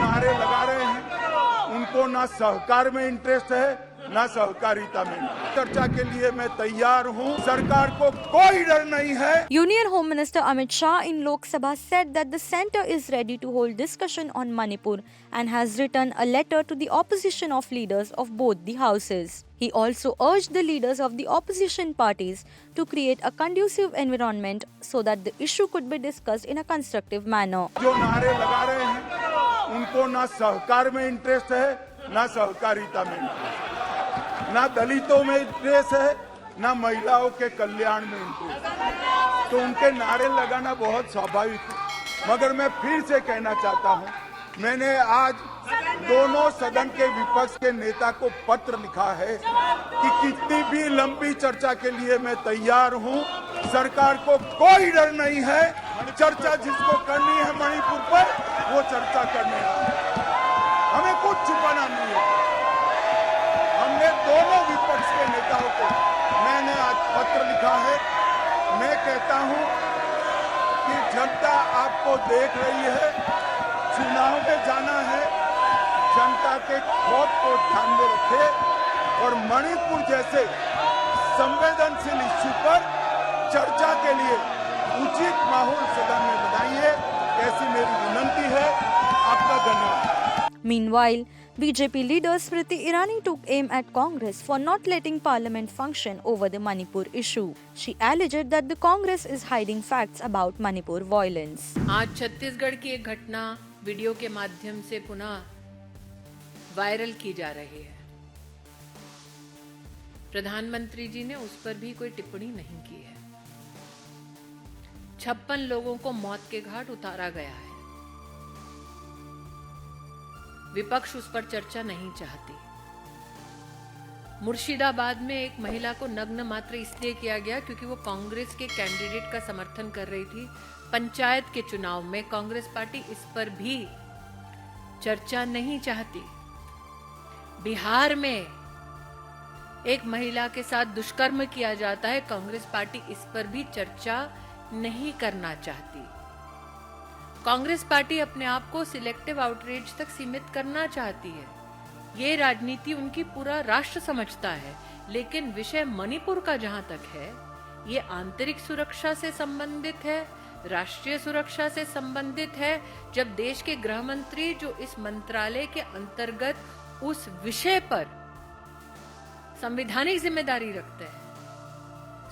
नारे लगा रहे हैं उनको ना सहकार में इंटरेस्ट है ना सहकारिता में। चर्चा के लिए मैं तैयार हूं, सरकार को कोई डर नहीं है। Union Home Minister Amit Shah in Lok Sabha said that the centre is ready to hold discussion on Manipur and has written a letter to the opposition of leaders of both the houses. He also urged the leaders of the opposition parties to create a conducive environment so that the issue could be discussed in a constructive manner. जो नारे लगा रहे हैं उनको ना सहकार में interest है ना सहकारिता में, ना दलितों में इंटरेस्ट है ना महिलाओं के कल्याण में इंटरेस्ट, तो उनके नारे लगाना बहुत स्वाभाविक है। मगर मैं फिर से कहना चाहता हूं, मैंने आज दोनों सदन के विपक्ष के नेता को पत्र लिखा है कि कितनी भी लंबी चर्चा के लिए मैं तैयार हूं, सरकार को कोई डर नहीं है। चर्चा जिसको करनी है मणिपुर पर वो चर्चा करने है, हमें कुछ छुपाना नहीं है। हमने दोनों विपक्ष के नेताओं को मैंने आज पत्र लिखा है। मैं कहता हूं कि जनता आपको देख रही है, चुनाव में जाना है, जनता के खौफ को ध्यान में रखे और मणिपुर जैसे संवेदनशील इश्यू पर चर्चा के लिए उचित माहौल सदन में बनाइए, ऐसी मेरी विनती है। आपका धन्यवाद। Meanwhile, BJP leader Smriti Irani took aim at Congress for not letting Parliament function over the Manipur issue. She alleged that the Congress is hiding facts about Manipur violence. आज छत्तीसगढ़ की एक घटना वीडियो के माध्यम से पुनः वायरल की जा रही है। प्रधानमंत्री जी ने उस पर भी कोई टिप्पणी नहीं की है। 56 लोगों को मौत के घाट उतारा गया है। विपक्ष उस पर चर्चा नहीं चाहती। मुर्शिदाबाद में एक महिला को नग्न मात्र इसलिए किया गया क्योंकि वो कांग्रेस के कैंडिडेट का समर्थन कर रही थी। पंचायत के चुनाव में कांग्रेस पार्टी इस पर भी चर्चा नहीं चाहती। बिहार में एक महिला के साथ दुष्कर्म किया जाता है, कांग्रेस पार्टी इस पर भी चर्चा नहीं करना चाहती। कांग्रेस पार्टी अपने आप को सिलेक्टिव आउटरीच तक सीमित करना चाहती है। ये राजनीति उनकी पूरा राष्ट्र समझता है, लेकिन विषय मणिपुर का जहां तक है, ये आंतरिक सुरक्षा से संबंधित है, राष्ट्रीय सुरक्षा से संबंधित है। जब देश के गृह मंत्री जो इस मंत्रालय के अंतर्गत उस विषय पर संवैधानिक जिम्मेदारी रखते हैं,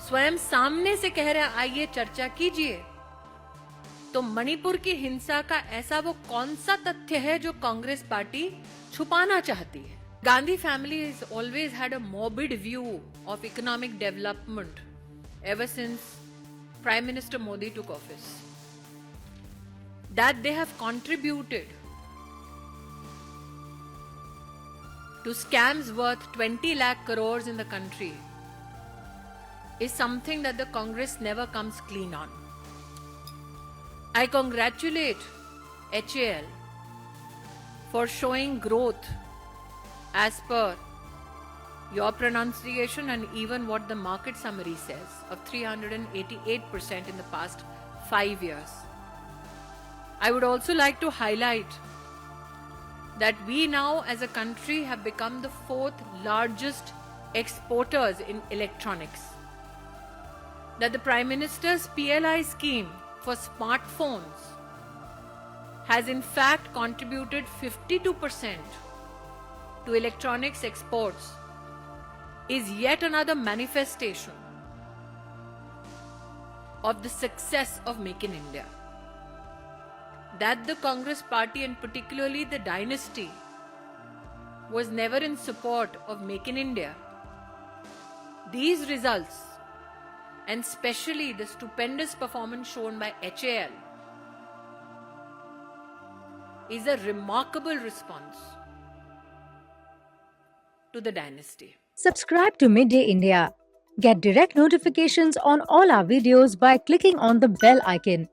स्वयं सामने से कह रहे हैं आइए चर्चा कीजिए, तो मणिपुर की हिंसा का ऐसा वो कौन सा तथ्य है जो कांग्रेस पार्टी छुपाना चाहती है? Gandhi family has always had a morbid view of economic development ever since Prime Minister Modi took office. That they have contributed to scams worth 20 lakh crores in the country is something that the Congress never comes clean on. I congratulate HAL for showing growth as per your pronunciation and even what the market summary says of 388% in the past 5 years. I would also like to highlight that we now as a country have become the 4th largest exporters in electronics. That the Prime Minister's PLI scheme for smartphones has in fact contributed 52% to electronics exports is yet another manifestation of the success of Make in India. That the Congress party and particularly the dynasty was never in support of Make in India. These results, and especially the stupendous performance shown by HAL, is a remarkable response to the dynasty. Subscribe to Midday India. Get direct notifications on all our videos by clicking on the bell icon.